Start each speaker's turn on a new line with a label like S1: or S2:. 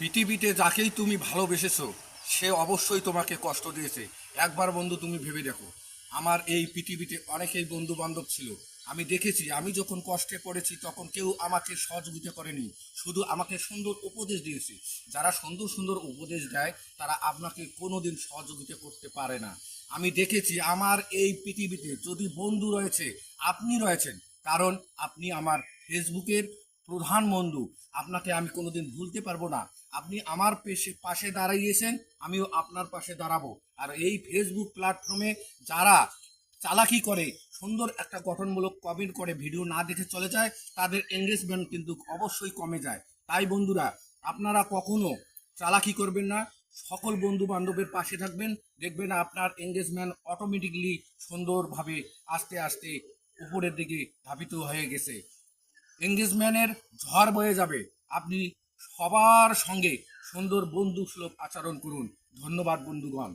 S1: পৃথিবীতে যাকেই তুমি ভালোবেসেছো সে অবশ্যই তোমাকে কষ্ট দিয়েছে। একবার বন্ধু তুমি ভেবে দেখো, আমার এই পৃথিবীতে অনেকেই বন্ধু বান্ধব ছিল। আমি দেখেছি আমি যখন কষ্টে পড়েছি তখন কেউ আমাকে সহযোগিতা করেনি, শুধু আমাকে সুন্দর উপদেশ দিয়েছে। যারা সুন্দর সুন্দর উপদেশ দেয় তারা আপনাকে কোনোদিন সহযোগিতা করতে পারে না। আমি দেখেছি আমার এই পৃথিবীতে যদি বন্ধু রয়েছে আপনি রয়েছেন, কারণ আপনি আমার ফেসবুকের প্রধান বন্ধু। আপনাকে আমি কোনোদিন ভুলতে পারবো না। আপনি আমার পাশে দাঁড়িয়েছেন, আমিও আপনার পাশে দাঁড়াবো। আর এই ফেসবুক প্ল্যাটফর্মে যারা চালাকি করে, সুন্দর একটা গঠনমূলক কমেন্ট করে ভিডিও না দেখে চলে যায়, তাদের এঙ্গেজমেন্ট কিন্তু অবশ্যই কমে যায়। তাই বন্ধুরা, আপনারা কখনো চালাকি করবেন না, সকল বন্ধু বান্ধবের পাশে থাকবেন, দেখবেন আপনার এঙ্গেজমেন্ট অটোমেটিকলি সুন্দরভাবে আস্তে আস্তে উপরের দিকে ধাবিত হয়ে গেছে। এঙ্গেজমেন্টের ঝড় বয়ে যাবে। আপনি সবার সঙ্গে সুন্দর বন্ধুসুলভ আচরণ করুন। ধন্যবাদ বন্ধুগণ।